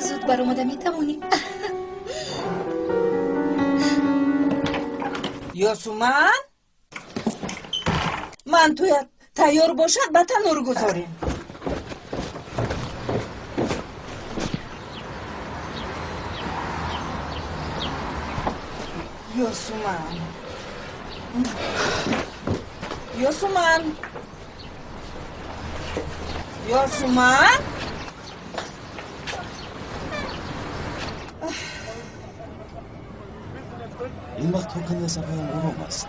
زود برآمده میتوانی. یاسومن من تویت تیار باشد به تنور گذاریم. یاسومن یاسومن یاسومن این وقت حکم صفایم آرام است.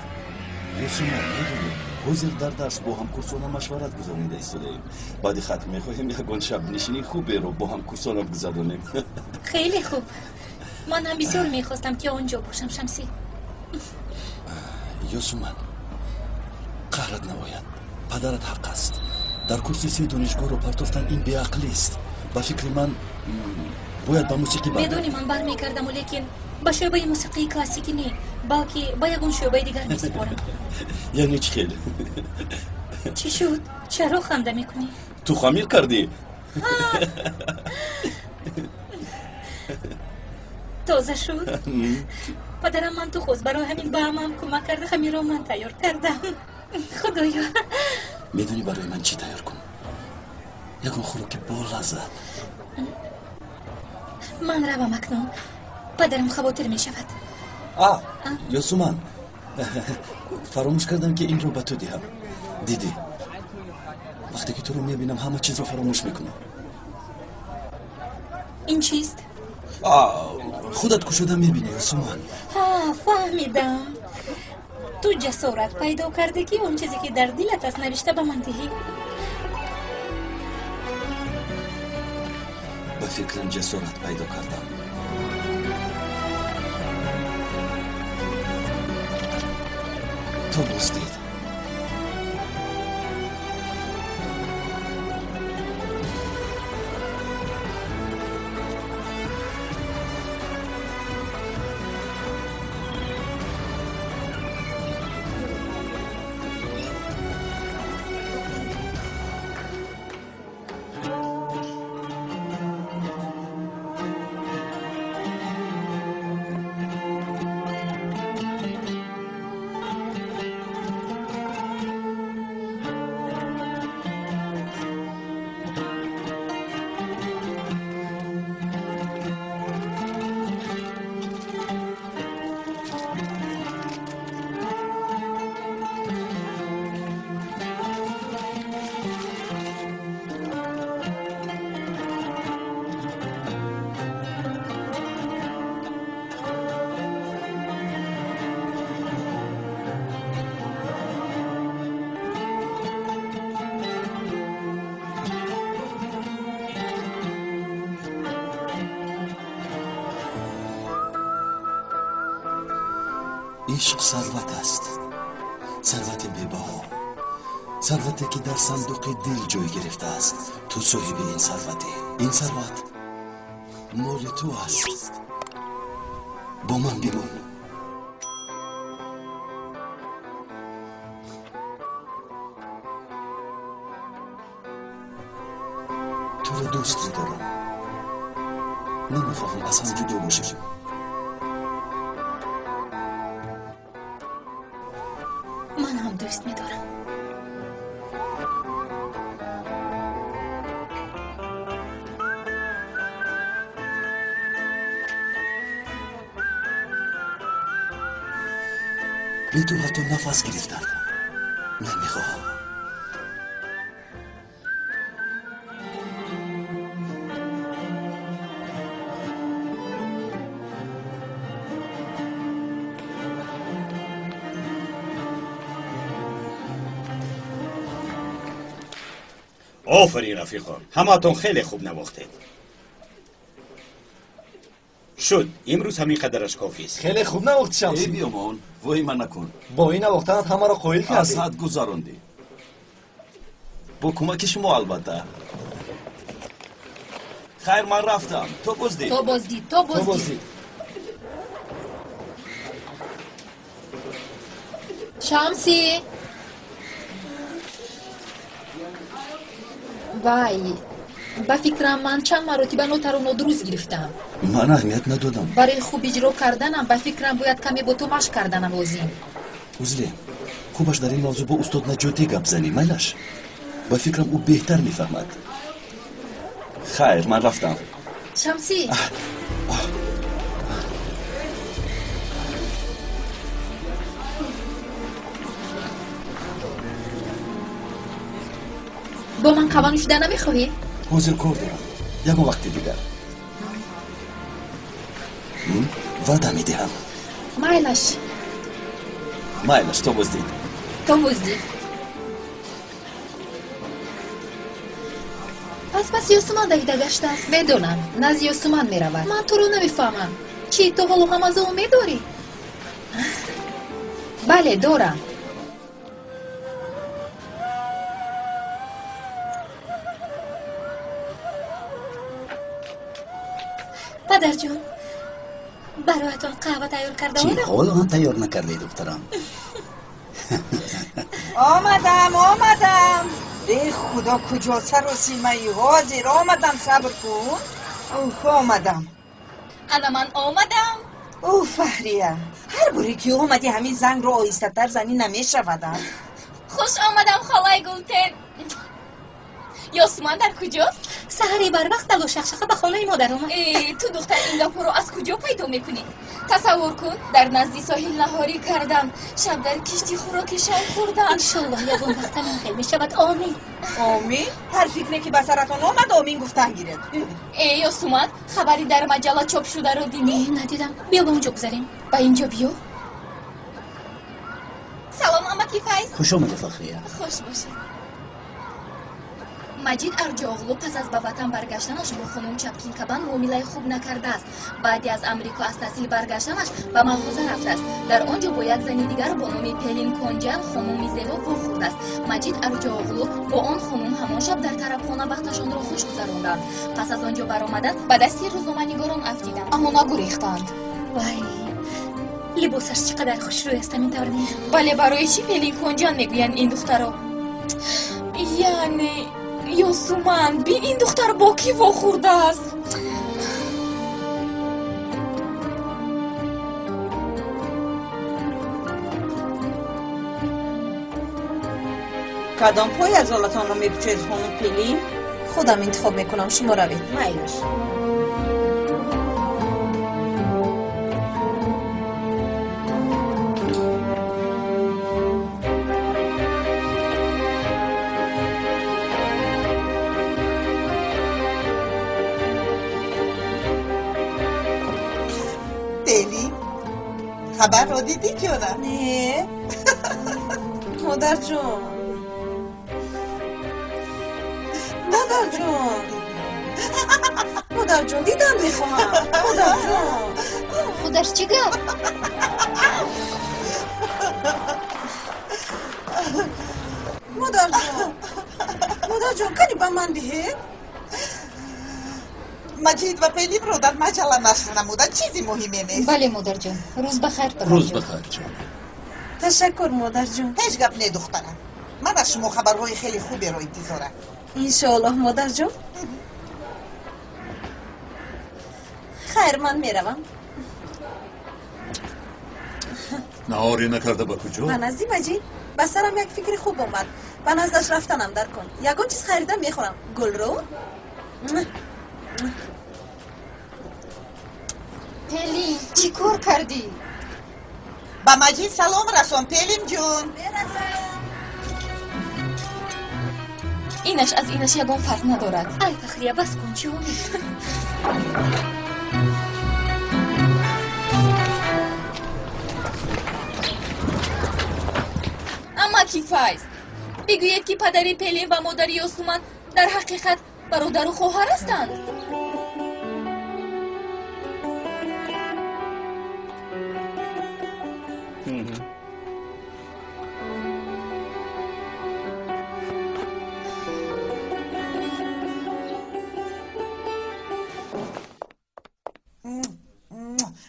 یاسومن میدونی حاضر در درس با هم کورسانا مشورت گذارنده ایستاده‌ایم. بعد ختم میخواهیم یکان شب نشینی خوبی رو با هم کورسانا بگذرانیم. خیلی خوب. من هم بسیار میخواستم که آنجا باشم شمسی. یاسومن قهرت نباید. پدرت حق است. در کورس 3 دانشگاه رو پرتافتن این بیعقلی است. با فکر من باید با موسیقی برگردم. میدونی من برمیگردم ولیکن با شعبه موسیقی کلاسیکی نی، بلکه با یگون شعبه دیگر میسپارم. یعنی چی خیلی؟ چی شد؟ چرا خنده میکنی؟ تو خمیر کردی؟ تازه شد؟ پدرم من تو خوز برای همین با هم کمک کرده خمیر رو من تیار کردم. خدایا میدونی برای من چی تیار کن؟ یکون خوراک با لذت. من روم اکنون. پدرم خواطر می شود. یاسومن فراموش کردم که این رو به تو دهم. دیدی وقتی که تو رو میبینم همه چیز رو فراموش میکنم. این چیست؟ خودت کشوده میبینی یاسومن. فهمیدم. تو جسارت پیدا کرده که اون چیزی که در دلت است نوشته به من دهی. به فکرم جسارت پیدا کردم. تو بستید. عشق ثروت است، ثروت بی‌بها، ثروتی که در صندوق دل جای گرفته است. تو صاحب این ثروتی. این ثروت مال تو است. با من بمان. تو را دوست دارم. نمیخواهم از هم جدا باشیم. من هم دوست می‌دارم. بی تو حتی نفس گرفتن نمیخواهم. آفرین رفیقان، همتون خیلی خوب نواختید. شد امروز همین قدرش کافی است. خیلی خوب نواخت شمسی. ای بیامان وای من نکن. با این نواختنت همه را قایل کردی. از حد گذراندی. با کمک شما البته. خیر من رفتم. تو بزدید. تو بزدید. شمسی وای با فکرم من چند مرتبه نوتر و نادرست گرفتم. من اهمیت ندادم. برای خوب اجرا کردنم با فکرم باید کمی با تو مشق کردنم لازم. اوزلی خوبش در این موضوع با استاد نجاتی گپ زنی میلش. با فکرم او بهتر میفهمد. خیر من رفتم. شمسی با من قهوه نوشیدن نمیخواهی؟ حاضر کار دارم. یکم وقت دیگر. وعده میدهم. میلش تو بزدید. پس یاسمان دویده گشته است. میدونم نزد یاسمان میرود. من تو رو نمیفهمم. چی تو حالا هم از او میداری؟ بله دارم. پدر جون برایتان قهوه تیار کرده چی بودم. حال آن تیار نکرده دخترم؟ آمدم ای خدا کجا سر و سیمه حاضر آمدم صبر کن. آمدم. انا من آمدم. فهریه هر باری که آمدی همین زنگ رو آهسته تر زنی نمیشودم. خوش آمدم خالای گلتن. یاسمان در کجاست؟ سحری بر وقت دل و شخشخه به خانه مادر اومد. تو دختر اینگاپو رو از کجا پیدا میکنی؟ تصور کن در نزدی ساحل نهاری کردم، شب در کشتی خوراکشان خوردم. انشالله یه وقت من خیلی میشود. آمین. هر فکری که به سرتان آمد آمین گفتن گیرد. یاسمان خبری در مجله چاپ شده رو دیدی؟ ندیدم. بیا به اونجا بگذاریم. با اینجا بیا. سلام اما کیفایز. خوش آمده فخریه. خوش باشه. مجید ارجاغلو پس از به وطن برگشتنش با خانم چپکین کبان معامله خوب نکرده است. بعدی از امریکا از تحصیل برگشتنش به مغازه رفته است. در آنجا با یک زن دیگر با نام پلین کنجل خانم زیبا خورده است. مجید ارجاغلو با آن خانم همان شب در طرفخانه وقتشان را خوش گذراندند. پس از آنجا برآمدند به دستی روزنامه‌نگاران افتیدند اما نگریختند. وای لباسش چقدر خوش روی است. اینطور نی؟ بله برای چی پلین کنجل میگویند این دخترها؟ یعنی یاسمان بین این دختر با کی واخورده است؟ کدام پای از حالتان رو میپوشید خانم پیلی؟ خودم انتخاب میکنم شما روید. میلش. خبر رو دیدی که نه؟ نه مادر جون. مادر جون دیدم میخواهم. مادر جون خودش چی گفت؟ مادر جون کنی با من بهید؟ مجید و پیلیم رو در مجله نشر نمودن چیزی مهمی نیست. بله مادر جان. روز بخیر پدر جان. روز بخیر جان. تشکر مادر جون. هیچ گپ نه دخترم. من از شما خبرهای خیلی خوبی رو انتظارم. انشالله مادر جون. خیر من میروم. نهاری نکرده با کجا؟ من نزدی مجید به سرم یک فکر خوب اومد. به نزدش رفتنم در کن. یگان چیز خریدم میخورم. گل رو پلی چی کار کردی؟ با مجید سلام رسون پلیم جون. اینش از اینش یگان فرق ندارد. ای فخریه بس کن چی اومید؟ اما کیفایز بگوید که پدری پلین و مادر یاسمان در حقیقت برادر و خواهر هستند.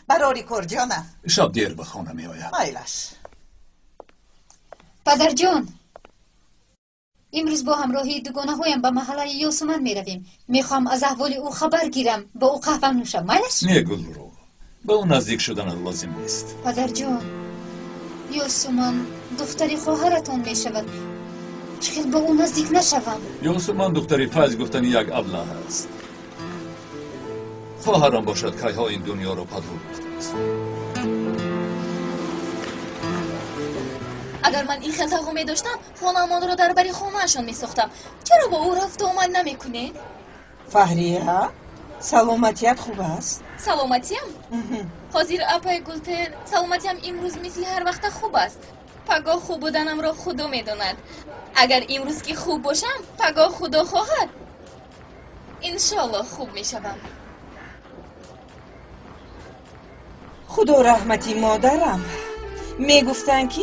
براری کرجانه شب دیر به خانه می آید. میلش. پدر جان امروز با همراهی دوگانه‌هایم به محله یاسمن میرویم. میخوام از احوال او خبر گیرم، با او قهوه نوشم. میلش؟ نه گلرو، به او نزدیک شدن لازم نیست. پدر جان، یاسمن دختری خواهرتان میشود. چخیل با او نزدیک نشوم. یاسمن دختری فیض گفتنی یک ابله است. خواهرم باشد که ها این دنیا را پدرو گفته است. اگر من این خلطه می داشتم خانمان را در بری خانهشان می ساختم. چرا با او رفت و آمد نمی کنید؟ فهریه سلامتیت خوب است؟ سلامتیم؟ حاضر اپای گلتر سلامتیم امروز مثل هر وقت خوب است. پگاه خوب بودنم را خدا می داند. اگر امروز که خوب باشم پگاه خدا خواهد انشالله خوب می شوم. خدا رحمتی مادرم میگفتن که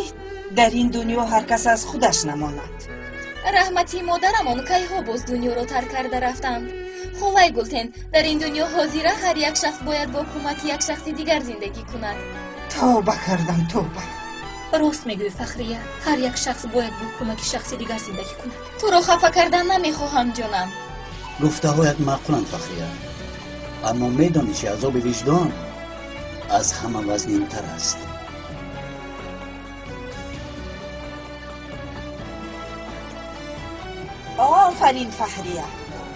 در این دنیا هر کس از خودش نماند. رحمتی مادرمان کی ها باز دنیا رو ترک کرده رفتند. خالای گلتن در این دنیا حاضره هر یک شخص باید با کمک یک شخص دیگر زندگی کند. توبه کردم توبه. راست میگوی فخریه، هر یک شخص باید با کمک شخص دیگر زندگی کند. تو رو خفه کردن نمیخواهم جانم. گفته هایت معقولند فخریه، اما میدانی که عذاب وجدان از همه وزنین تر است. آفرین فهریه،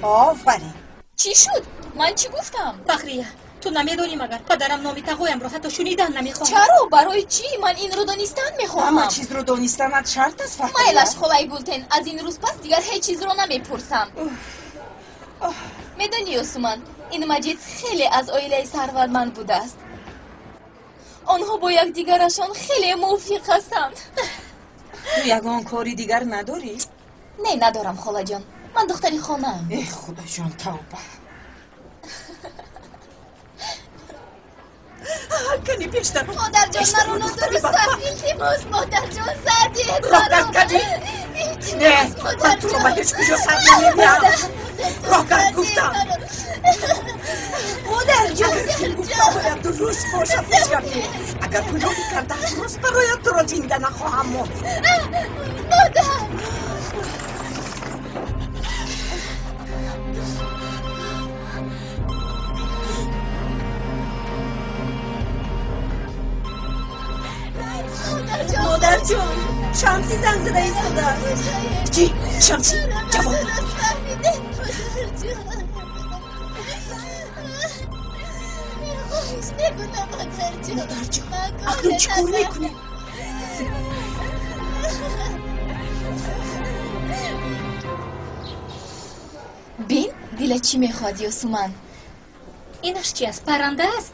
آفرین. چی شد؟ من چی گفتم؟ فخریه، تو نمیدانی مگر پدرم نام تقویم رو حتی شنیدن نمیخواهم. چرا؟ برای چی؟ من این رو دانستن میخواهم. همه چیز رو دانستنت شرط است فخریه. مایلش خالای گلتن، از این روز پس دیگر هیچ چیز رو نمیپرسم. میدانی عثمان، این مجید خیلی از عائله ثروتمند بوده است. آنها با یک دیگرشان خیلی موافق هستند. تو یگان کاری دیگر نداری؟ نه ندارم خاله جان، من دختری خانه‌ام. ای خدا جان توبه. کنی پیشتر مادر جان مرا درست التماس مادر جان زدید راه کردی؟ نه من تو رو به هیچ کجا سر نمیدم. راه کرد گفتم مادر جان باید درست باشه پیش کردی. اگر گناهی کردم درست برایت تو را زنده نخواهم ماند. مادر مادر جون شمسی زن زده ایستاده است. چی؟ شمسی جواب مادر جون اکنون چی کار میکنی؟ بین دل چی میخواد یاسمن؟ اینش چی است؟ پرنده است؟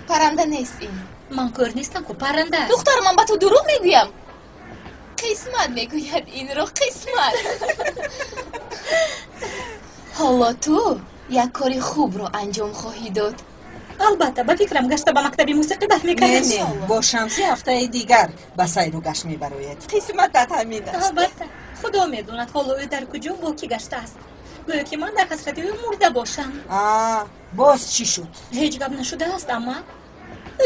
پرنده نیست این. من کور نیستم که پرنده است. دختر من به تو دروغ میگویم. قسمت میگوید این رو قسمت. حالا تو یک کاری خوب رو انجام خواهی داد. البته به فکرم گشته به مکتب موسیقی برمیکنم. نه با شمسی هفته دیگر به سیر و گشت میبراید. قسمتت همین است. البته خدا میدوند حالا او در کجا با کی گشته است. گویا که من در حسرت او مرده باشم. باز چی شد؟ هیچ گپ نشده است اما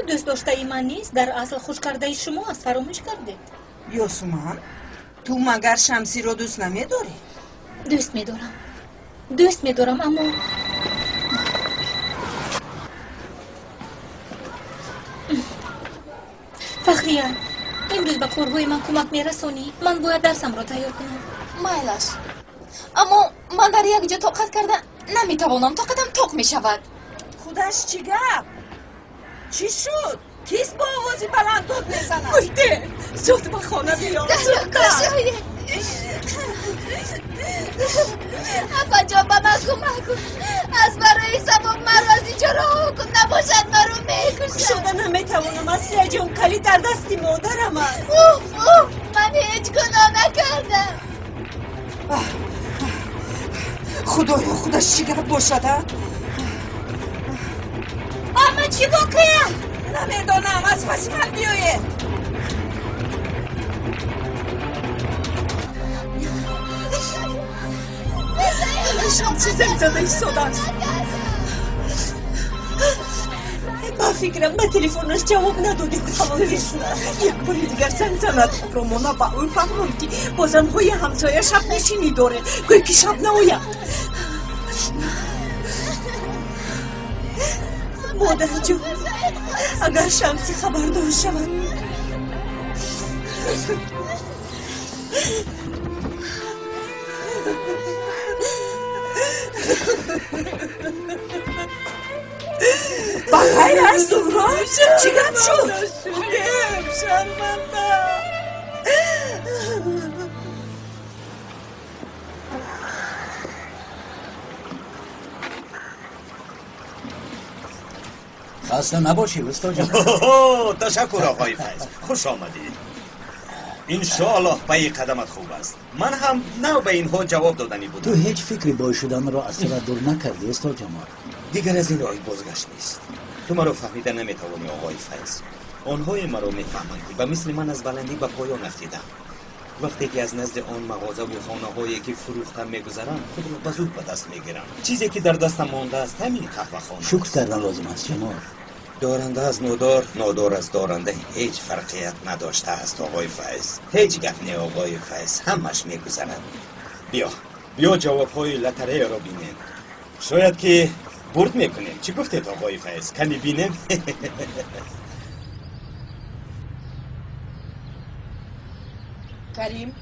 دوست داشته ای من نیست، در اصل خوش کرده شما است. فراموش کردید. یاسمن تو مگر شمسی رو دوست نمیداری؟ دوست میدارم اما فخریه امروز به کارهای من کمک میرسونی؟ من باید درسم را تیار کنم. مایلش اما من در یک جا طاقت کردن نمیتوانم. طاقتم طاق میشود. خودش چی گپ؟ چی شد؟ کیست با آوازی بلند داد میزنه؟ گفته زود به خانه بیا. اپا جان با من کمک کن. از برای سبب مرو از اینجا راه کن. نباشد مرو میکشم. شده نمیتوانم. اصلیه جان کلی در دستی مادرم است. من هیچ گناه نکردم. خدایا خودش چی گپ باشد؟ اما چی واقعه؟ نمیدانم. از پس من بیاید. شمسی زنده ایستاده است. فکرم به تلفنش جواب ندادی خلاص. یک باری دیگر زنگ رو مونا با او فهمم که با زنهای همسایه شب نشینی داره. گوی که شب ناید. مادر جون اگر شمسی خبردار شود بخیر است زهرا چی گپ شد؟ شرمنده خسته نباشی استاد جان. تشکر آقای فیض، خوش آمدید. انشاءالله پای قدمت خوب است. من هم نو به اینها جواب دادنی بودم. تو هیچ فکری باعث شدن را از سر دور نکردی استاد جمال. دیگر از این راه بازگشت نیست. تو مرا فهمیده نمیتوانی آقای فیض. آنهای مرا میفهمند و مثل من از بلندی به پایان افتیدم. وقتی که از نزد آن مغازه و خانه هایی که فروختم میگذرم خود را به زور به دست میگیرم. چیزی که در دستم مانده است همین قهوه خانه. شکر کردن لازم است جمال. دارنده از نادار، نادار از دارنده هیچ فرقیت نداشته است آقای فیض. هیچ گپ نه آقای فیض، همش میگذرد. بیا جوابهای لتره را بینیم. شاید که برد میکنیم. چی گفتید آقای فیض؟ کمی بینیم؟ کریم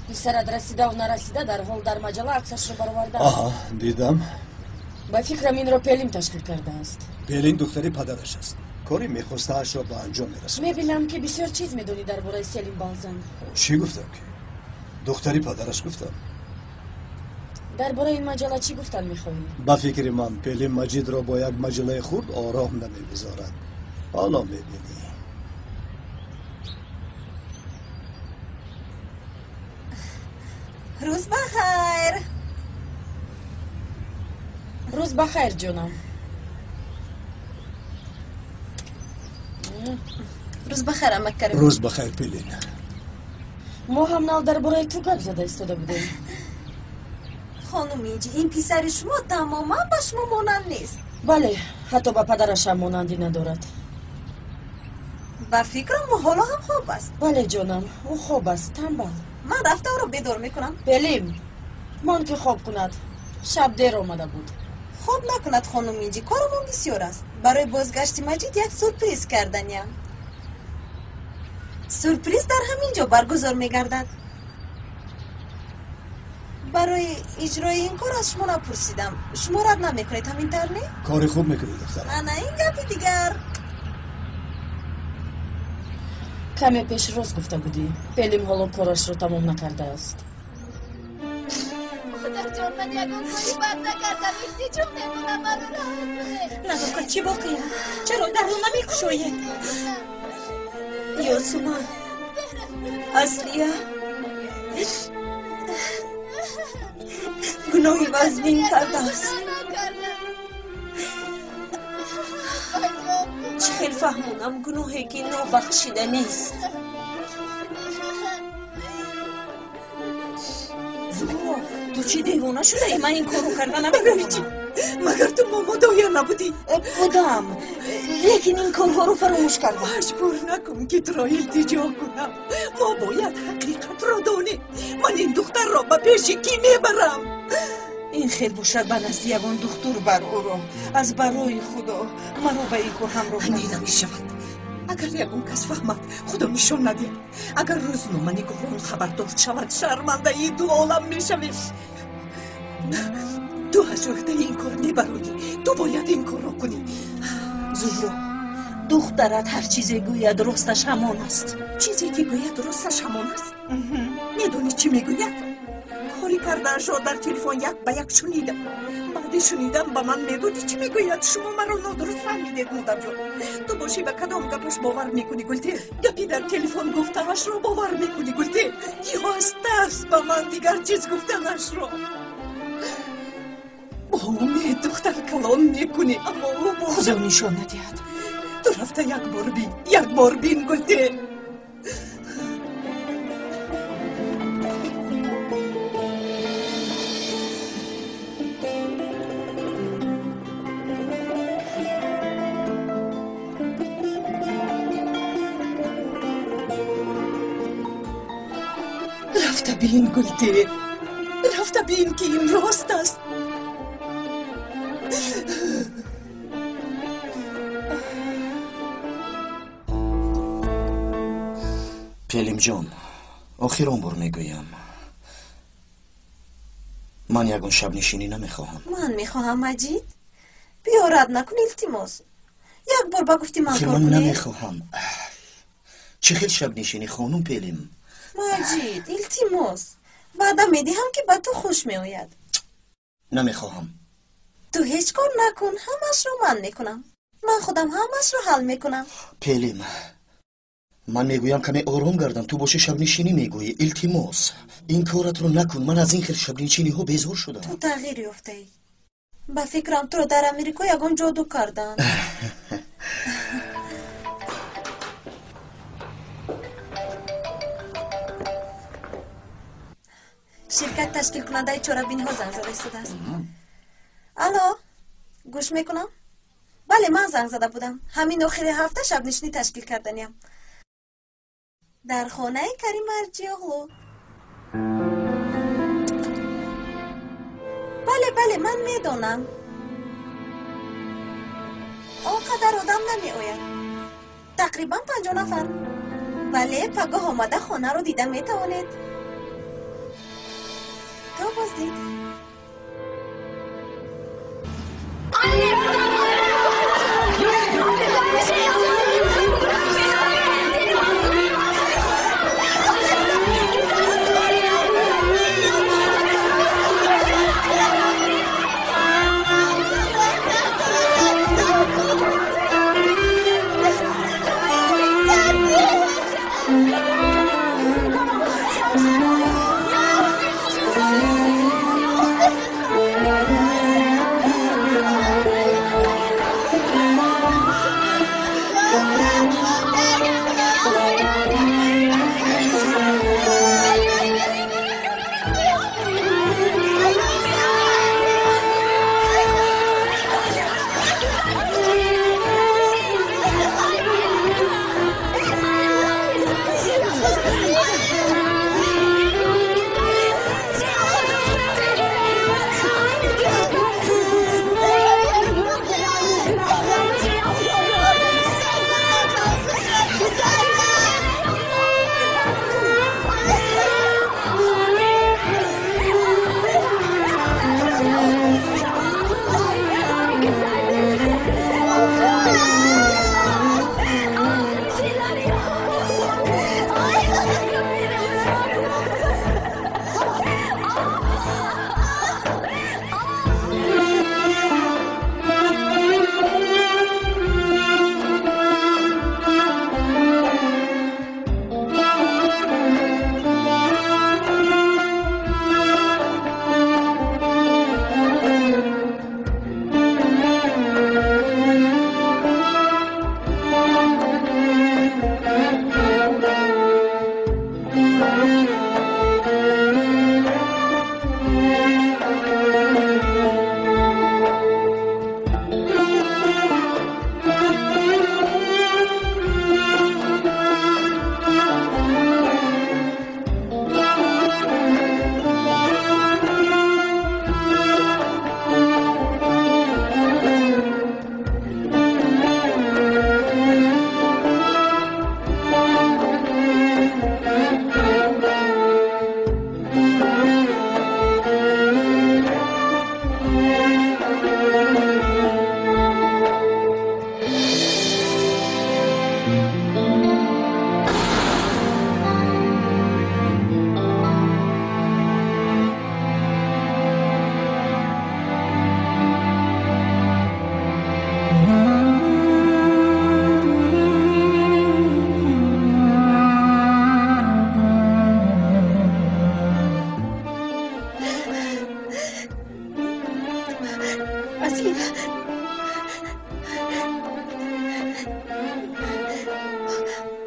پسرت رسیده و نرسیده در حال در مجله عکسش رو برآورده. آها دیدم. با فکرم این رو پلیم تشکیل کرده است. پلین دختری پدرش است. کاری میخواسته اش را به انجام میرسد. میبینم که بسیار چیز میدونی درباره سلیم بالزن. چی گفتم که؟ دختری پدرش گفتم. درباره این مجله چی گفتن میخواهی؟ با فکر من پلین مجید را با یک مجله خورد آرام نمیگذارد. حالا میبینی. روز بخیر. روز بخیر جونم. روز بخیر عمه کریم. روز بخیر پلین. ما هم نال درباره تو گپ زده ایستاده بودیم. خانم اینجی این پسر شما تماما با شما مانند نیست. بله حتی با پدرش هم مانندی ندارد. با فکرم حالا هم خوب است. بله جانم او خوب است تنبل. من رفته او رو بیدار میکنم. بلیم من که خواب کند شب دیر آمده بود. خوب نکند خانم اینجی کارمون بسیار است. برای بازگشت مجید یک سورپریز کردنیم. سورپریز در همینجا برگزار میگردد. برای اجرای این کار از شما نپرسیدم. شما رد نمیکنید همینطور نه؟ کاری خوب میکنید دخترم. نه این گپی دیگر. کمی پیش روز گفته بودی پلیم حالا کارش رو تمام نکرده است. مادر جان من یکون کاری بد نکردم. ایستی جون نمونم من رو راحت بده. نگاه کن چی واقعیه؟ چرا در رو نمیکشوید؟ یاسومان اصلیه گناهی وزنین کرده است. چه خیلی فهمونم گناهی که نابخشیده نیست. زهرا تو چی دیوانه شده ای؟ من این کارو کردن نمیکنم. مگر تو ماما دایر نبودی؟ بودم لیکن این کارها رو فراموش کردم. مجبور نکن که تو را التجا کنم. ما باید حقیقت را دانیم. من این دختر را به پیش کی میبرم؟ این خیر باشد به نزد یگان دختر بر او را از برای خدا مرا به این کار همراه همین نمیشود. اگر یگان کس فهمد خدا نشان ندهد. اگر روزنامه نگاران خبردار شود شرمنده ای دو عالم میشوی. تو از عهده این کار میبرونی. تو باید این کار را کنی. زهرا دخترت هر چیزی گوید راستش همان است. چیزی که گوید راستش همان است؟ میدونی چی میگوید؟ کاری کردنش را در تلفن یک به یک شنیدم. بعد شنیدم به من میگویی چی میگوید؟ شما مرا نادرست فهمیدید مادر جان. تو باشی به کدام گپش باور میکنی گلتیر؟ گپی در تلفن گفتنش را باور میکنی گلتیر؟ یا از ترس به من دیگر چیز گفتنش را؟ با امید دختر کلام میکنی اما او با خدا نشان ندهد. تو رفته یک بار بین گلتیر. рафта бин гулти рафта бин ки ин рост аст. پلیم جان آخران بار میگویم من یگان شب نشینی نمیخواهم. من میخواهم مجید بیا رد نکن التماس. یک بار با گفتی من کار من کنی. نمیخواهم. چه خیلی شب نشینی خانم پلیم. مجید التماس وعده میدهم که به تو خوش میآید. نمیخواهم. تو هیچ کار نکن همش رو من میکنم. من خودم همش رو حل میکنم. پلیم من میگویم کمی آرام گردم تو باشه شب نشینی میگویی التماس این کارت رو نکن. من از این خیلی شب نشینی ها بیزار شدم. تو تغییر یافته ای. با فکرم تو رو در امریکا یگان جادو کردن. شرکت تشکیل کننده چرابین ها زنگ زده ایستاده است. الو گوش میکنم. بله من زنگ زده بودم. همین آخر هفته شب نشینی تشکیل کردنیم در خانه کریم ارجیاغلو. بله من میدونم. آنقدر آدم نمی آید. تقریبا 50 نفر. بله پگاه آمده خانه رو دیده می توانید. تو بازدید.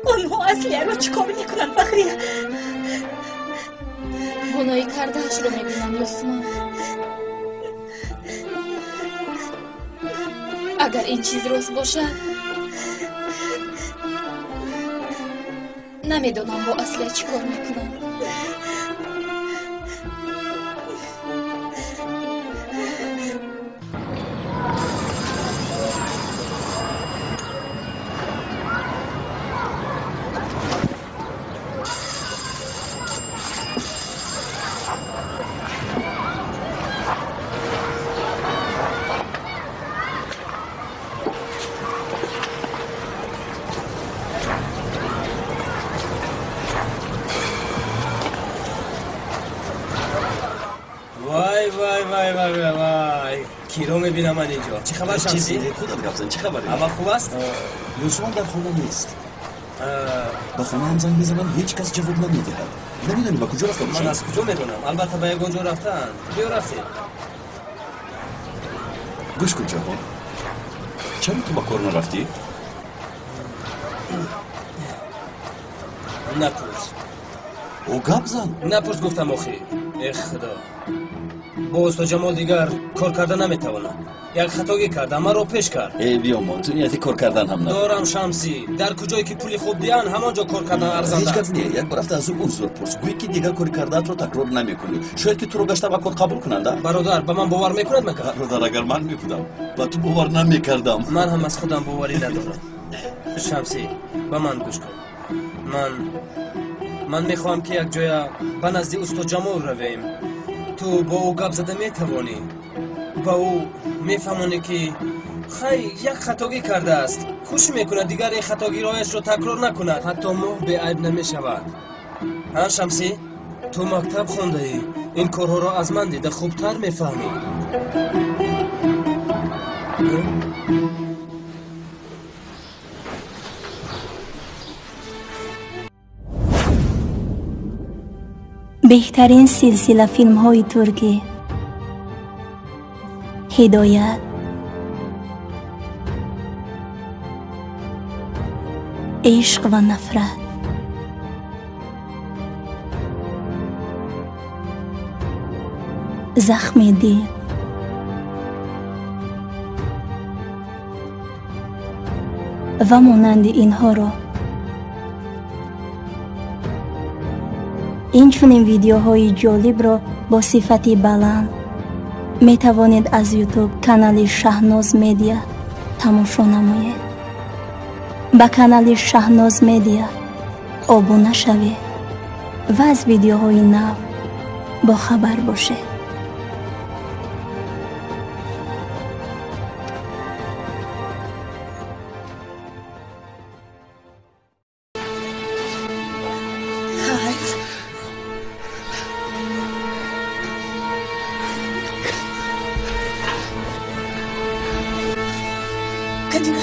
آنها اصلیه رو چی کار میکنن فخریه؟ گناهی کردهش رو میبینم یوسمان. اگر این چیز راست باشد نمیدونم با اصلیه چی کار میکنن. میبینم من اینجا. چه خبر شمسی؟ چیزی خودت گفتن چه خبره؟ اول خوب است؟ یوسمان در خونه نیست. با خانه هم زنگ میزنم هیچ کس جواب نمیدهد. نمیدونی با کجا رفته باشن؟ من از کجا میدونم؟ البته به یگونجا رفتن. بیو رفتیم. گوش کن جوان. چرا تو با کار نرفتی؟ نپرس. او گپ زن. نپرس گفتم آخی. ای خدا. با استاد جمال دیگر کار کردن نمیتوانم. یک خطایی کردم من رو پیش کرد. ای بیا ما تو نیتی کار کردن هم ندارم. دارم شمسی. در کجایی که پولی خوب دیان همانجا کار کردن ارزنده است. هیچ کس یک بار رفته از او عذر پرس. گویی که دیگر کاری کردت رو تکرار نمیکنی. شاید که تو رو گشته با کار قبول کنند. برادر به من باور میکند مگر؟ برادر اگر من میبودم با تو باور نمیکردم. من هم از خودم باوری ندارم. شمسی به من گوش کن. من میخوام که یک جای به نزد استاد جمال رویم. تو با او گپ زده میتوانی. با او میفهمانی که خیلی یک خطاگی کرده است. خوش میکنه دیگر این خطاگی رایش رو تکرار نکند. حتی ماه به عیب نمیشود. ها شمسی؟ تو مکتب خونده ای. این کارها را از من دیده خوبتر میفهمی. بهترین سلسله فیلم های ترکی هدایت عشق و نفرت زخم دل و مانند اینها را این چنین ویدیوهای جالب را با صفتی بلند می توانید از یوتیوب کانال شهناز مدیا تماشا نمایید. با کانال شهناز مدیا ابونه شوید و از ویدیوهای نو با خبر باشید.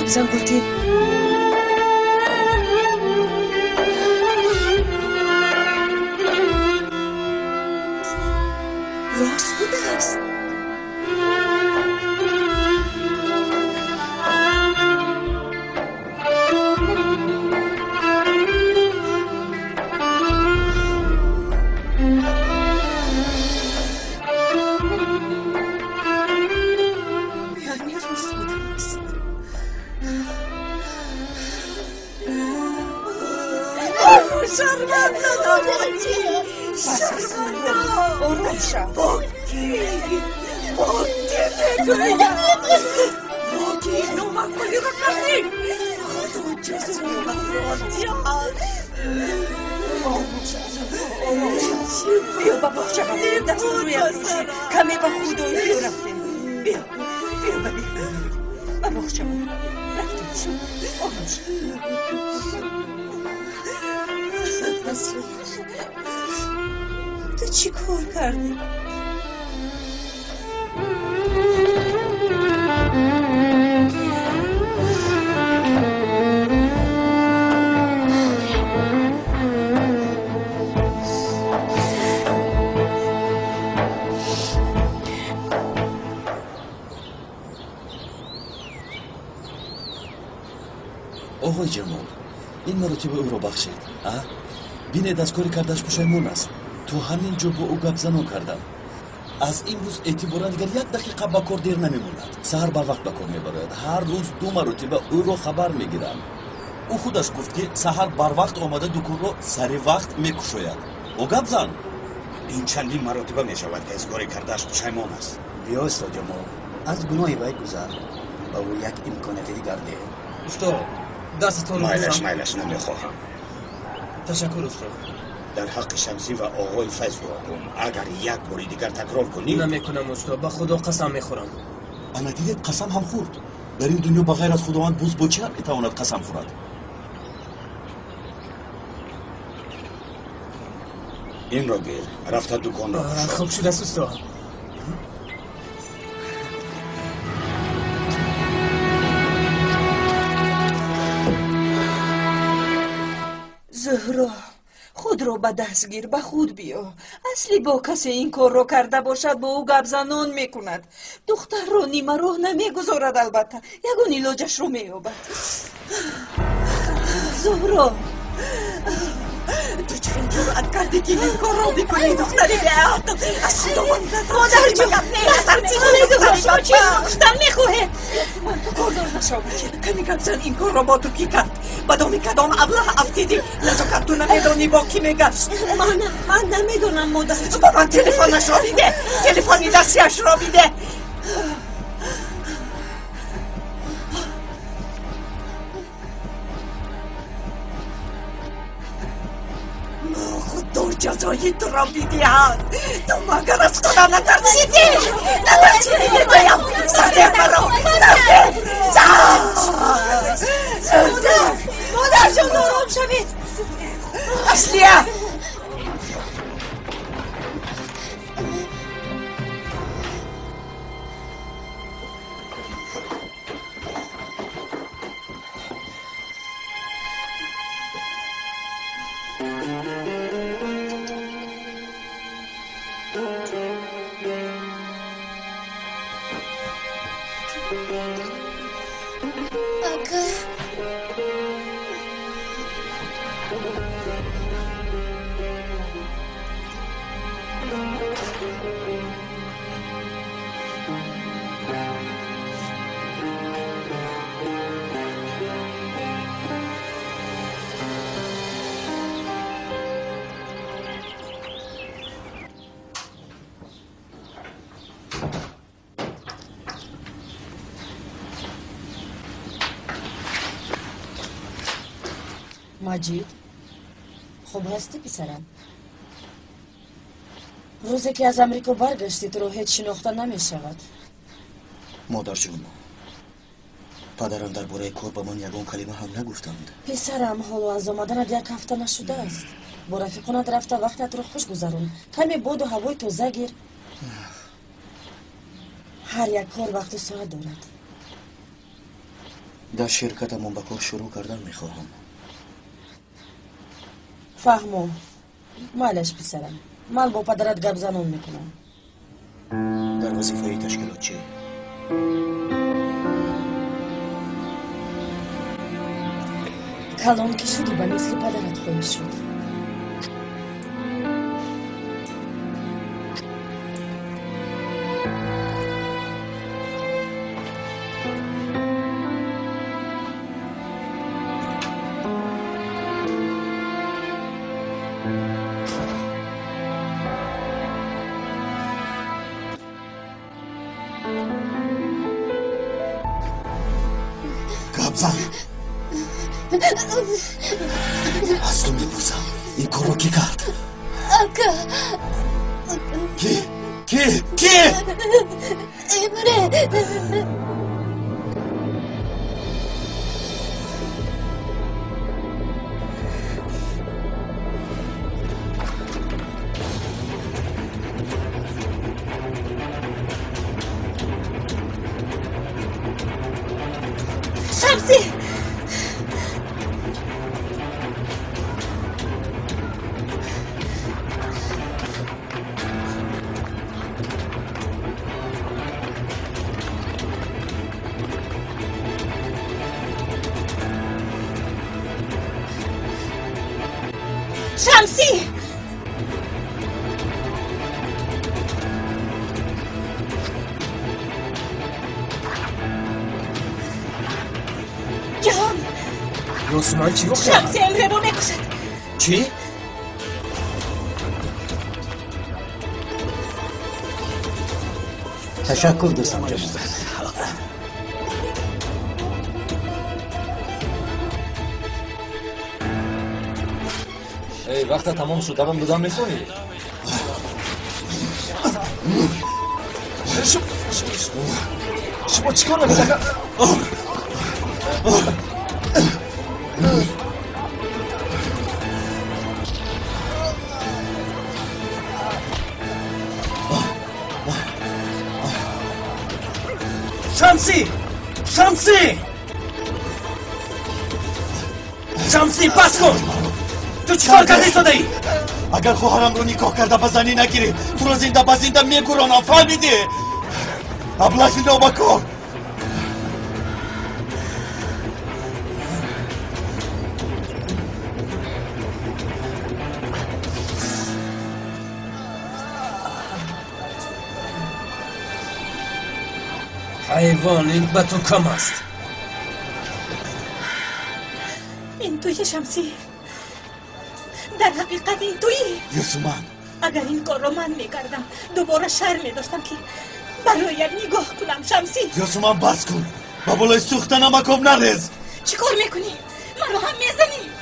زن گفتی راست بوده است. بیا بابا چقدر دست روی افروشی کمی با خودایی رو رفتیم. بیا بابا چقدر رفتیم شما تو چی کار کردی؟ آقای جمال این مرتبه او را بخشید. بینید از کاری کردش پشیمون است. تو همین جو با او گپ زن کردم. از این روز اعتبارا دیگر یک دقیقه با کار دیر نمیموند. سحر بر وقت به کار میبرد. هر روز 2 مرتبه او را خبر میگیرم. او خودش گفت که سحر بر وقت آمده دکان را سر وقت میکشاید. او گپ زن این چندین مرتبه میشود که از کاری کردش پشیمون است. بیا استاد جمال از گناه وی گذر با او یک امکانات دیگر ده. استاد دستتون رو مایلش نمیخواهم. تشکر استاد. در حق شمسی و آقای فیض دعا کن. اگر یک باری دیگر تکرار کنی نمیکنم استاد. به خدا قسم میخورم. انا دیدید قسم هم خورد. در این دنیا بغیر از خداوند بوز با چه میتواند قسم خورد؟ این را گیر. رفته دکان را خوب شده است استاد. زهرا خود رو به دستگیر به خود بیا. اصلی با کسی این کار رو کرده باشد با او گپ زنان میکند. دختر رو نیمه راه نمیگذارد. البته یگون علاجش رو مییابد. زهرا تو چه این جرأت کردی که این کار رو بکنی دختری بیعقل؟ اصلی دوان مادر جون شما چی دختر میخواهد؟ تو کاردار نشو بچه. کمی گپ زن این کار رو با تو کی کرد؟ بدامی کدام ابله افتیدی نزاکت تو نمیدانی با کی میگشت؟ من نمیدونم مادر جون. با من تلفنش را بیده. تلفنی دستیش را بیده. خود جزایی تو را بیدیان. تو مگر از خدا نترسیدی؟ نترسیدی بگویم سرده مرا سرده. مادر جون آرام شوید. اصلیه مجید خوب هستی پسرم؟ روزی که از امریکا برگشتی تو رو هیچ شناخته نمی شود. مادر جون پدرم در باره کار با من یگان کلمه هم نگفتند. پسرم حالا از آمدنت یک هفته نشده است. با رفیقانت رفته وقتت رو خوش گذرون. کمی باد و هوای تازه گیر. هر یک کار وقت و ساعت دارد. در شرکتمون به کار شروع کردن میخواهم. فهمو مالش پسرم. من با پدرت گپ زنون میکنم. در وظیفه تشکیلات چی؟ کلان که شدی به مثل پدرت خواهی شد. از تو میپرسم این کار رو کی کرد؟ اکا کی؟ امره شمسی شمسی جهان یوسمان چی گفت؟ شمسی امره رو نکشد. چی؟ تشکر دوستم جمال. ای وقت تمام شد دارم بودم میخونی شما چی کنم میزنم شمسی بس کن تو چیکار کردی صدایی؟ اگر خواهرم رو نکاح کرده به زنی نگیری تو رو زنده به زنده میگورانم، فهمیدی؟ ابلهی نابکار. حیوان، این به تو کم است. این توی شمسی، در حقیقت این تویی. یوسمان، اگر این کار رو من میکردم دوباره شرم میداشتم که برایت نگاه کنم. شمسی، یوسمان بس کن، با بالای سوخته نمکم نریز. چی کار میکنی؟ من رو هم میزنی.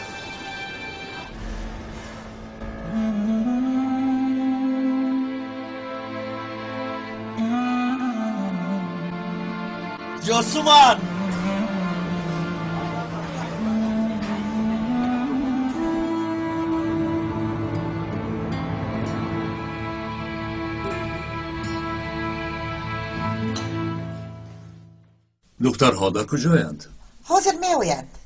یوسمان، دخترها در کجایند؟ حاضر می آیند.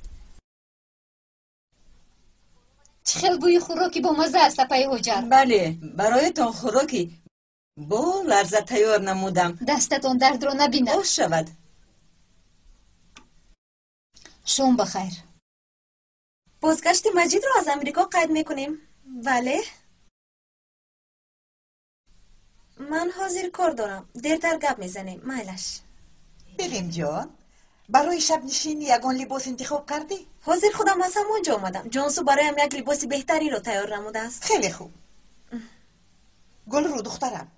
چه خیلی بوی خوراکی با مزه است پای حجر. بله، برایتان خوراکی با لرزه تیار نمودم. دستتان درد رو نبینم. خوش شود. شوم بخیر. بازگشت مجید رو از امریکا قید میکنیم. بله. من حاضر کار دارم. دیرتر گپ میزنیم. مایلش. ببین جان، برای شب نشینی یگان لباس انتخاب کردی؟ حاضر خودم از همونجا اومدم. جانسو برایم یک لباس بهتری رو تیار نموده است. خیلی خوب. گل رو دخترم،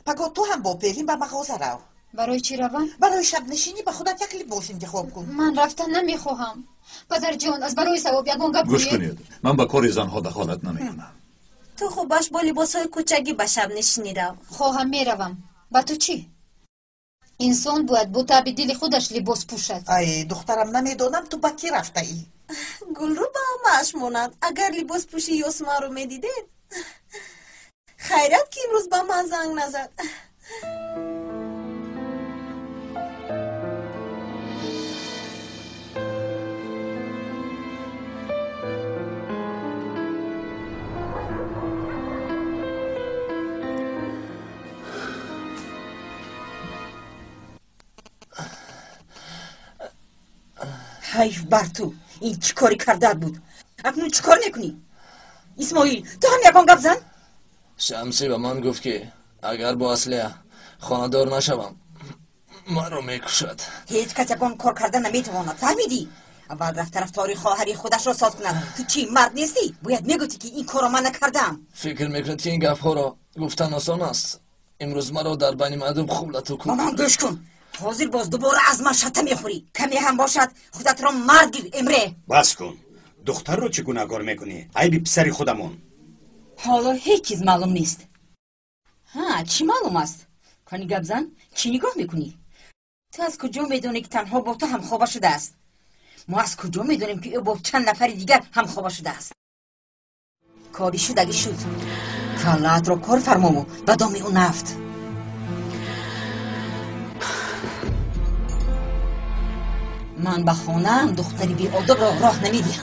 پگاه تو هم با پیلین به مغازه رو. برای چی روم؟ برای شب نشینی به خودت یک لباس انتخاب کن. من رفتن نمیخواهم. پدر جان، از برای ثواب یگان گپ گوش کنید، من با کار زنها دخالت نمیکنم. تو خوب باش با لباسای کوچکی به شب نشینی رو. خواهم میروم. با تو چی؟ انسان باید با تاب دل خودش لباس پوشد. ای دخترم، نمیدونم تو با کی رفته ای؟ گل رو با همش موند. اگر لباس پوشی یوسما رو میدیدین. خیرت که امروز با من زنگ نزد. حیف بر تو. این چی کاری کرده بود؟ اکنون چی کار میکنی؟ اسماعیل، تو هم یکان گپ زن. شمسی به من گفت که اگر با اصله خانه دار نشوم من رو میکشد. هیچ کس یکان کار کرده نمیتواند. فهمیدی؟ اول رفت طرفداری خواهری خودش را ساز کند. تو چی مرد نیستی؟ باید میگویی که این کار من نکردم. فکر میکند که این گپ ها را گفتن آسان است. امروز مرا در بین مردم خوب لطو کن. مامان گوش کن. حاضر باز دوباره از من شته میخوری. کمی هم باشد خودت را مرد گیر امره. بس کن. دختر رو چه گناهکار میکنی؟ عیبی پسری خودمون. حالا هیچ چیز معلوم نیست. ها، چی معلوم است؟ کنی گپ زن؟ چی نگاه میکنی؟ تو از کجا میدونی که تنها با تو هم خوابه شده است؟ ما از کجا میدونیم که او با چند نفر دیگر هم خوابه شده است؟ کاری شدگی شد. کلت رو کار فرمامو و دامی اون نفت. من به خانم دختری بی آداب را راه نمیدیم.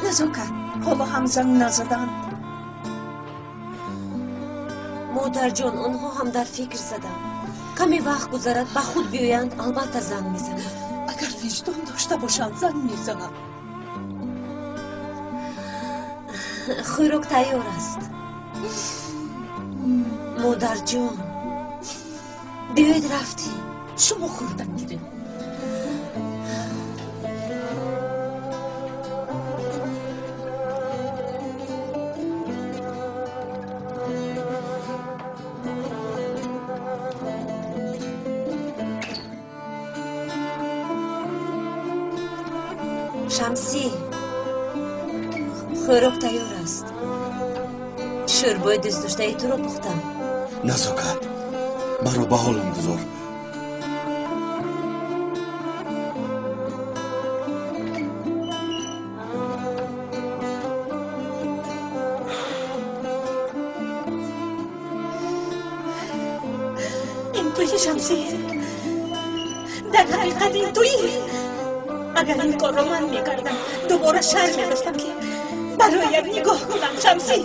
نزاکت، حالا هم زنگ نزدند. مادر جان، آنها هم در فکر زدن. کمی وقت گذرد به خود بیایند البته زنگ میزنند. اگر وجدان داشته باشند زنگ میزنند. خوراک تیار است. مادر جان، بیایید رفتی. شما خوردن گیرید. شمسی، خوراک تیار است. شوربای دوست داشته تو رو پختم. نزاکت، مرا به حالم گذار. توی شمسی در حقیقت این توی اگر این کار رو من میکردم دوباره شرمی داشتم که برایت نگاه کنم شمسی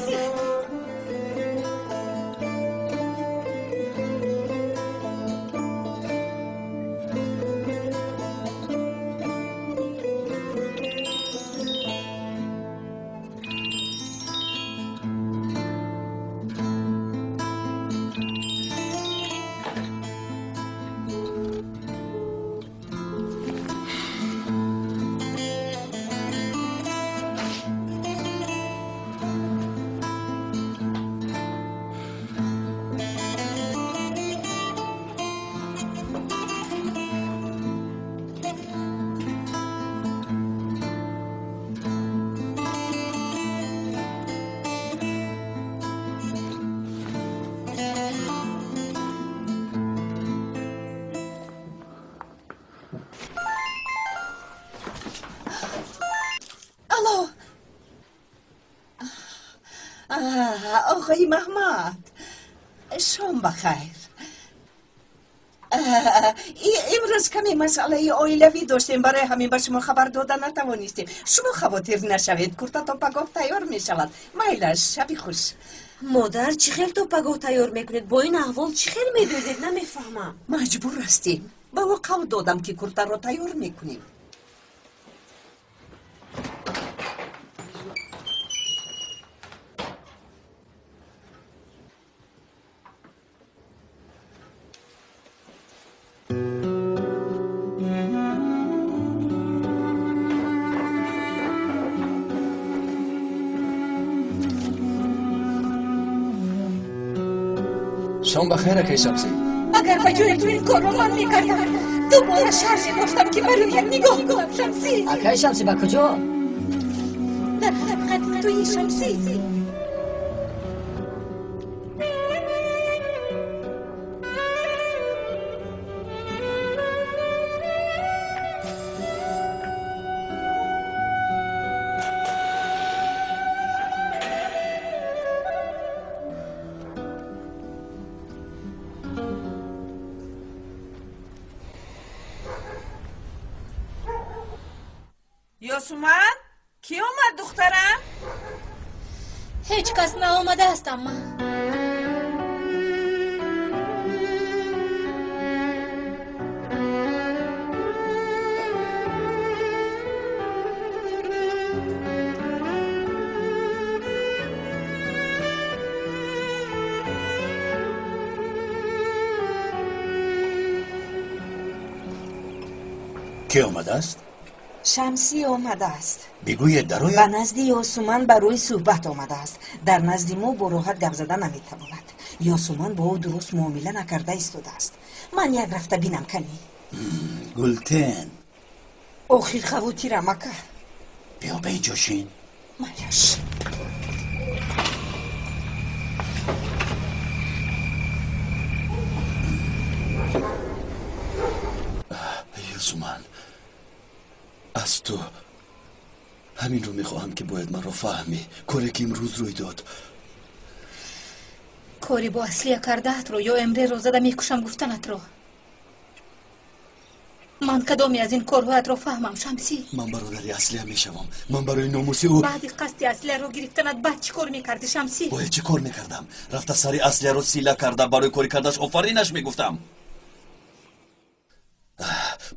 آقای محمد شام بخیر. امروز کمی مسئله عائلوی داشتیم برای همین به شما خبر دادن نتوانستیم. شما خواطر نشوید کرتا تا پگاه تیار می شود. میلش شبی خوش. مادر چی خیلی تو پگاه تیار میکنید؟ با این احوال چی خیلی میدوزید؟ نمیفهمم. مجبور هستیم. به او قول دادم که کرتا رو تیار میکنیم. شام بخیر اکای شمسی. اگر به جای تو این کار رو من میکردم دوباره شرمی داشتم که برایت نگاه کنم شمسی. اکای شمسی با کجا؟ در حقیقت توی شمسی یاسومن کی اومد دخترم؟ هیچ کس نآمده است اما کی آمده است؟ شمسی آمده است. بگوید درآید. به نزد یاسومن برای صحبت آمده است. در نزد ما با راحت گپ زدن نمیتواند. یاسومن با او درست معامله نکرده ایستاده است. من یک رفته بینم کنی. گلتن آخر خواتیر مکه. بیا به اینجا شین. مالش یاسومن از تو همین رو میخواهم که باید من رو فهمی. کاری که امروز روی داد کاری با اصلیه کردهت رو یا امره رو زده میکشم گفتنت رو. من کدامی از این کارهایت رو فهمم شمسی؟ من برادری اصلیه میشوم. من برای ناموسی او بعد قصد اصلیه رو گرفتنت بعد چی کار میکردی شمسی؟ باید چی کار میکردم؟ رفته سری اصلیه رو سیله کرده برای کاری کردش آفرینش میگفتم.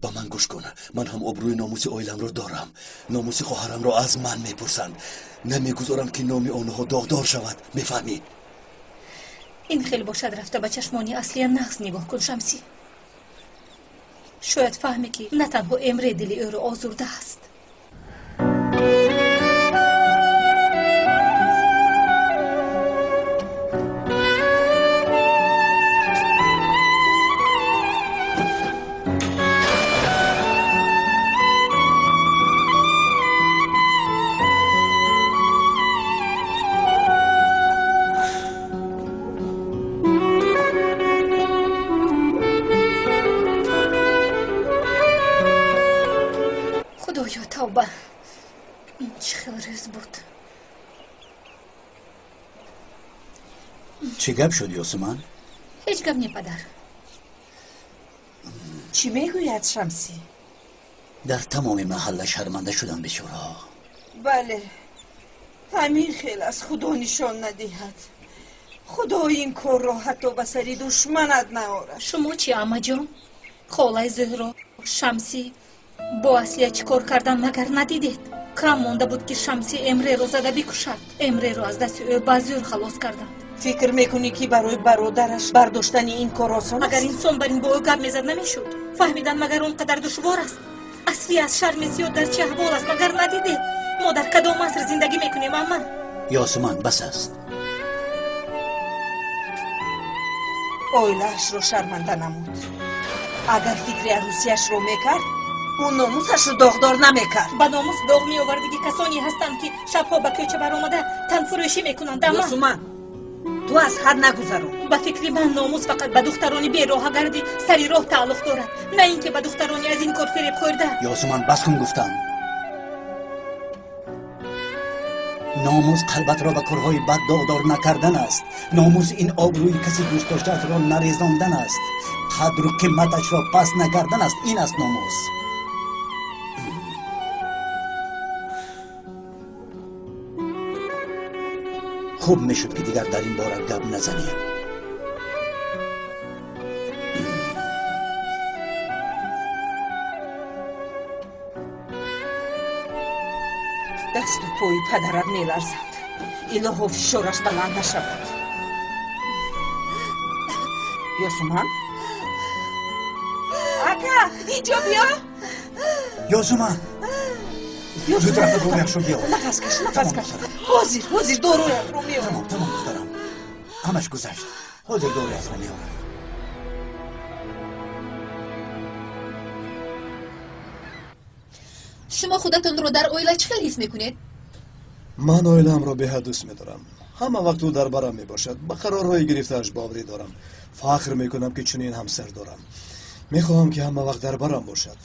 با من گوش کن. من هم ابروی ناموس اویلم رو دارم. ناموس خواهرم رو از من میپرسند. نمیگذارم که نامی آنها داغدار شود. میفهمی؟ این خیلی باشد رفته به چشمانی اصلی نقص نگاه کن شمسی. شاید فهمی که نه تنها امره دلی او رو آزرده است. توبه این چه روز بود. چه گپ شد یاسومن؟ هیچ گپ نی پدر. چی میگوید شمسی؟ در تمام محله شرمنده شدم بیچاره‌ها. بله، همین خیلی از خدا نشان ندهد. خدا این کار را حتی به سری دشمنت نآورد. شما چی عمه جان؟ خالای زهرا، شمسی با اصلیه چی کار کردن مگر ندیدید؟ کم مانده بود که شمسی امره رو زده بکشد. امره رو از دست او بازور خلاص کردند. فکر میکنی که برای برادرش برداشتن این کار آسان است؟ اگر انسان بر این با او گپ میزد نمیشد. فهمیدن مگر اونقدر دشوار است؟ اصلی از شرم زیاد در چه احوال است مگر ندیدید؟ ما در کدام عصر زندگی میکنیم عمه؟ یاسمان بس است. اویله‌اش رو شرمنده نمود. اگر فکر عروسیش رو میکرد اون ناموسش رو داغدار نمیکرد. با ناموس داغ میآوردگی کسانی هستند که شبها به کوچه برآمده تن فروشی میکنند. یاسمان تو از حد نگذرون. به فکر من ناموس فقط به دخترانی بیراه گردی سری راه تعلق دارد، نه اینکه به دخترانی از این کار فریب خورده. یاسمان بس کن گفتم. ناموس قلبت را به کارهای بد داغدار نکردن است. ناموس این آبروی کسی دوست داشته را نریزاندن است. قدر و قیمتش را پس نکردن است. این است ناموس. خوب میشد که دیگر در این باره گپ نزنیم. دست و پای پدرت میلرزد. الهو فشارش بلند نشود. یاسمان اکا اینجا بیا. یاسمان زود رفت دورش رو بیا. نفس کش. حاضر دارویت رو میارم. تمام دخترم، همش گذشت. حاضر دارویت رو میارم. شما خودتون رو در اویله چقدر حس میکنید؟ من اویلم را به حد دوست میدارم. همه وقت او در برم میباشد. به قرارهای گرفته‌اش باوری دارم. فخر میکنم که چنین همسر دارم. میخواهم که همه وقت در برم باشد.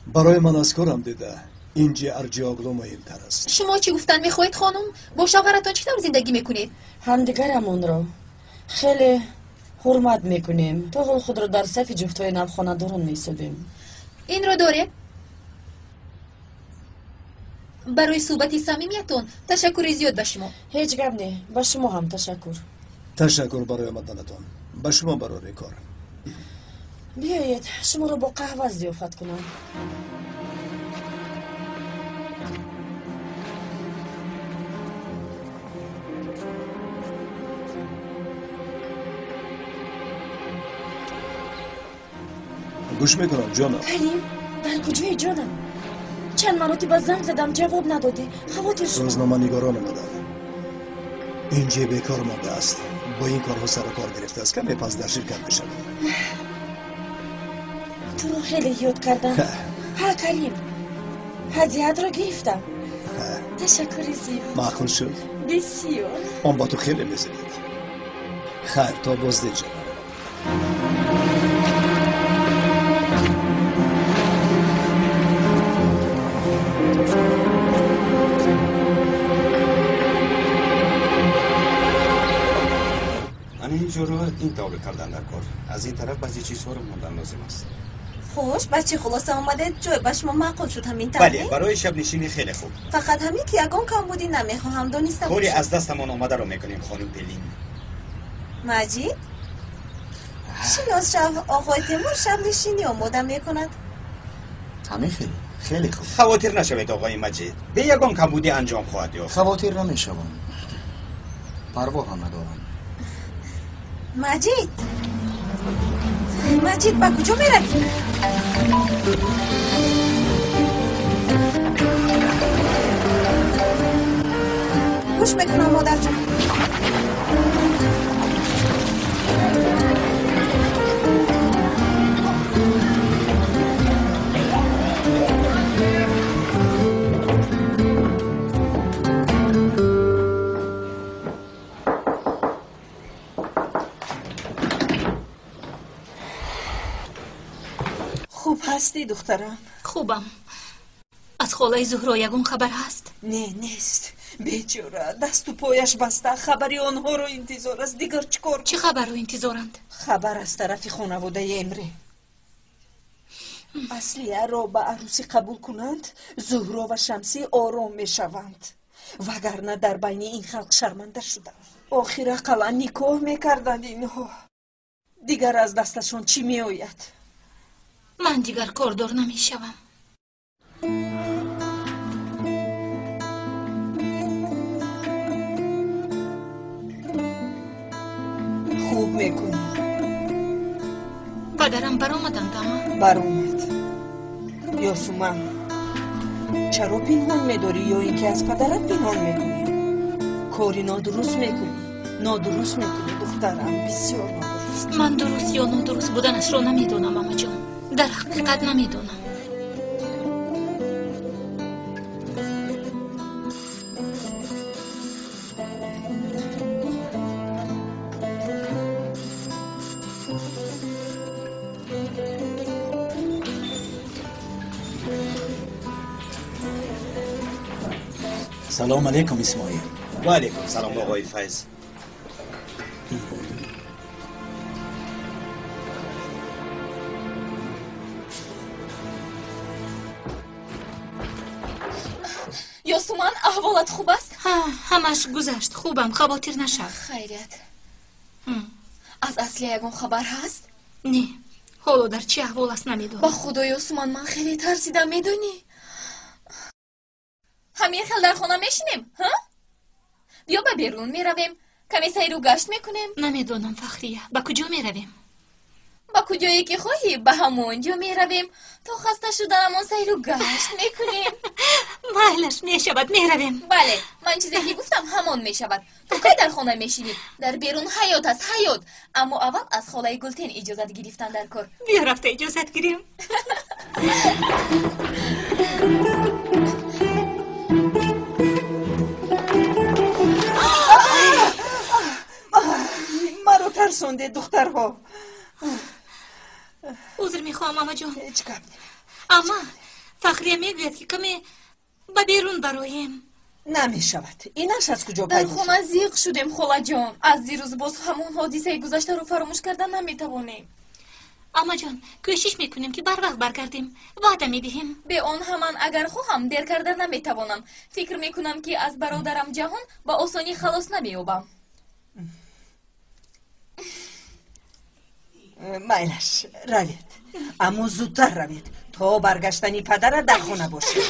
برای من از کارم دیده اینجا ارجاگلو مهمتر است. شما چی گفتن میخواید خانم؟ با شوهرتون چطور زندگی میکنید؟ همدیگرمون رو خیلی حرمت میکنیم. تا حال خود رو در صف جفتای نوخانه‌داران میسابیم. این رو داره؟ برای صحبتی صمیمیتون تشکر زیاد به شما. هیچ گپ نه. به شما هم تشکر. تشکر برای آمدنتان. به شما برای کار. بیایید شما رو با قهوه ضیافت کنم. گوش میکنم جانم. کریم در کجای جانم؟ چند مرتبه زنگ زدم جواب ندادی. خاطر شد. روزنامه نگاران آمدن. اینجا بیکار مانده است. با این کارها سر و کار گرفته است. کمی پس در شرکت بشم. تو رو خیلی یاد کردم. ها کریم هدیه‌ات رو گرفتم. تشکر زیاد. معقول شد؟ بسیار. آن با تو خیلی میزنید. خیر تا بازده جانم. اینجورا این طور کردن در کار. از این طرف بعضی چیزها رو موندن لازم است. خوش بچه خلاصه آمده جای به شما معقول شد همین طرح؟ بله برای شب نشینی خیلی خوب. فقط همین که یگان کم بودی نمیخواهم دونستم. کاری از دستمان آمده رو میکنیم خانم پلین. مجید شناس شب آقای تیمور شب نشینی آماده میکند. همه خیلی خوب. خواطر نشوید آقای مجید. به یگان کمبودی انجام خواهد یافت. خواطر نمیشوم. پروا هم ندارم. مجید با کجا میروی؟ گوش میکنم مادر جان. خوب هستی دخترم؟ خوبم. از خالای زهرا یگون خبر هست؟ نه نیست. بیچاره دست و پایش بسته. خبری آنها رو انتظار است. دیگر چیکار؟ چه خبر رو انتظارند؟ خبر از طرف خانواده امره. اصلیه را به عروسی قبول کنند زهرا و شمسی آرام می شوند وگرنه در بین این خلق شرمنده شدند آخر اقلا نکاح می کردند اینها دیگر از دستشون چی می آید؟ من دیگر کاردار نمی شوم خوب میکنی پدرم برآمدند اما برآمد یاسومن چرا پنهان میداری یا اینکه از پدرت پنهان میکنی کاری نادرست میکنی دخترم بسیار نادرست من درست یا نادرست بودنش را نمیدونم اما جان در حقیقت نمیدونم سلام علیکم اسماعیل. و علیکم سلام آقای فیض. یاسومن احوالت خوب است؟ همش گذشت خوبم خواطر نشد خیریت از اصلی یگان خبر هست؟ نه حالا در چی احوال است نمیدونم با خدا یاسومن من خیلی ترسیدم میدونی همین خیلی در خونه میشینیم ها؟ بیا به بیرون میرویم کمی سیر و گشت میکنیم نمیدونم فخریه با کجا میرویم با کجایی که خواهی به همون جا میرویم تا خسته شدنمون سیر و گشت میکنیم بایلش میشود میرویم بله من چیزی که گفتم همون میشود تو که در خونه میشینی در بیرون حیات است حیات اما اول از خاله گلتین اجازت گرفتن در کار بیا رفته اجازت گیریم مرا ترسونده دخترها عذر میخوام اما جان هیچ کم اما فخریه میگوید که کمی به بیرون برایم نمیشود اینش از کجا در پیدا خونه زیق شدیم خاله جان از دیروز باز همون حادثه گذشته رو فراموش کردن نمیتوانیم اما جان کوشش میکنیم که بر وقت برگردیم وعده میدهیم به آن همان اگر خواهم دیر کردن نمیتوانم فکر میکنم که از برادرم جهان با آسانی خلاص نمییابم میلش روید اما زودتر روید تا برگشتنی پدرت در خونه باشه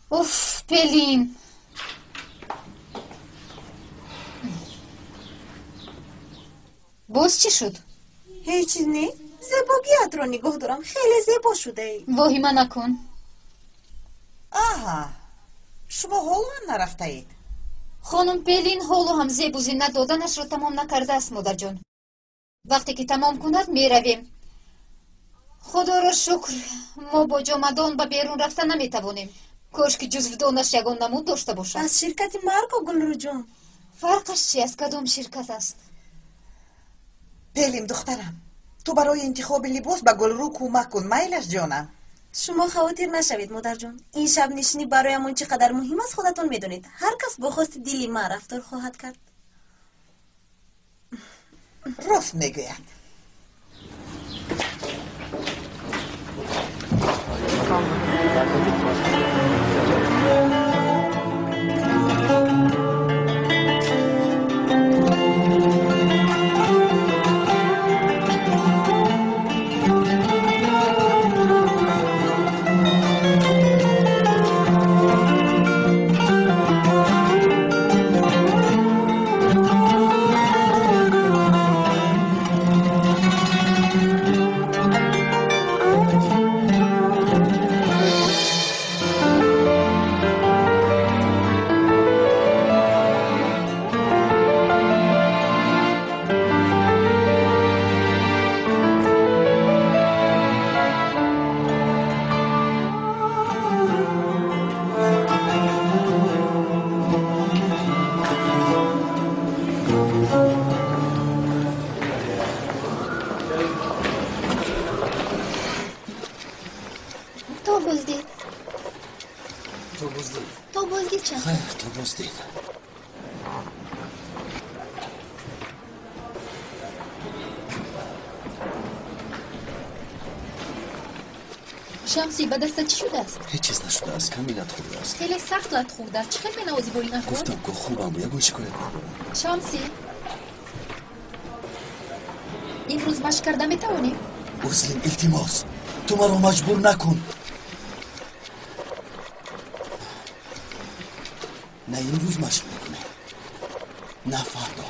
اوف پلین باز چی شد؟ هیچ نه زیباگیت رو نگاه دارم خیلی زیبا شده ای واهیمه نکن آها شما هولند نرفته اید خانم پلین حالو هم زیب و زینت دادنش رو تمام نکرده است مادر جان وقتی که تمام کند می رویم خدا را شکر ما با جامدان به بیرون رفتن نمی توانیم کاش که جزو دانش یگان نمود داشته باشد از شرکت مارکو گلرو جان فرقش چی از کدام شرکت است پلیم دخترم تو برای انتخاب لباس به گلرو کمک کن میلش جانم شما خواطر نشوید مادر جان این شب نشینی برایمون چقدر مهم است خودتون میدونید هر کس با خواست دلی ما رفتار خواهد کرد راست میگوید خیر تو بازدید. شمسی به دستت چی شده است؟ هیچ چیز نشده است، کمی لط خورده است. خیلی سخت لط خورده است. چه خیلی نوازی با این احوال؟ گفتم که خوبم بود، یه شکایت ندارم. شمسی این روز مشق کرده میتوانی؟ اوزلین التماس تو مرا مجبور نکن. نه این روز مشق میکنه نه فردا.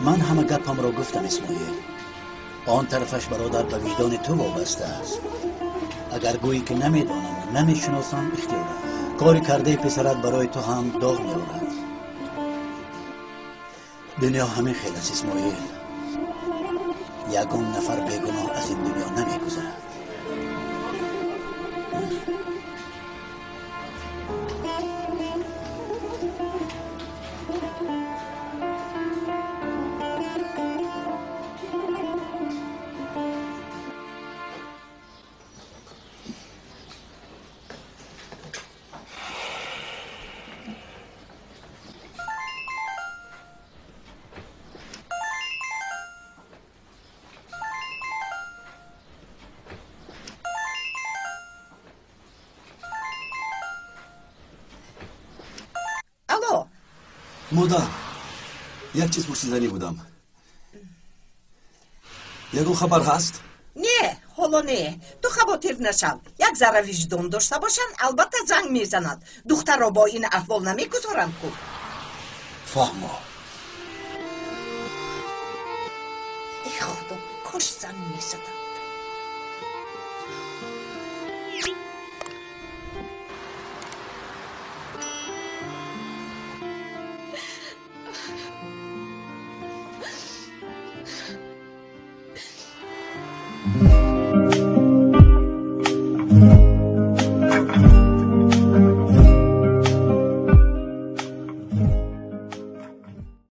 من همه گپم را گفتم اسماعیل. آن طرفش برادر به وجدان تو وابسته است. اگر گویی که نمیدانم و نمیشناسم اختیار کاری کرده پسرت برای تو هم داغ میآورد. دنیا همین خیلی است اسماعیل. یگان نفر بیگناه از این دنیا نمیگذرد. مادر یک چیز پرسیدنی بودم. یگو خبر هست؟ نه حالا نه. تو خاطر نشو. یک ذره وجدان داشته باشن البته زنگ میزنند. دختر را با این احوال نمیگذارند کو. فهمو. ای خدا کاش زنگ میزدند.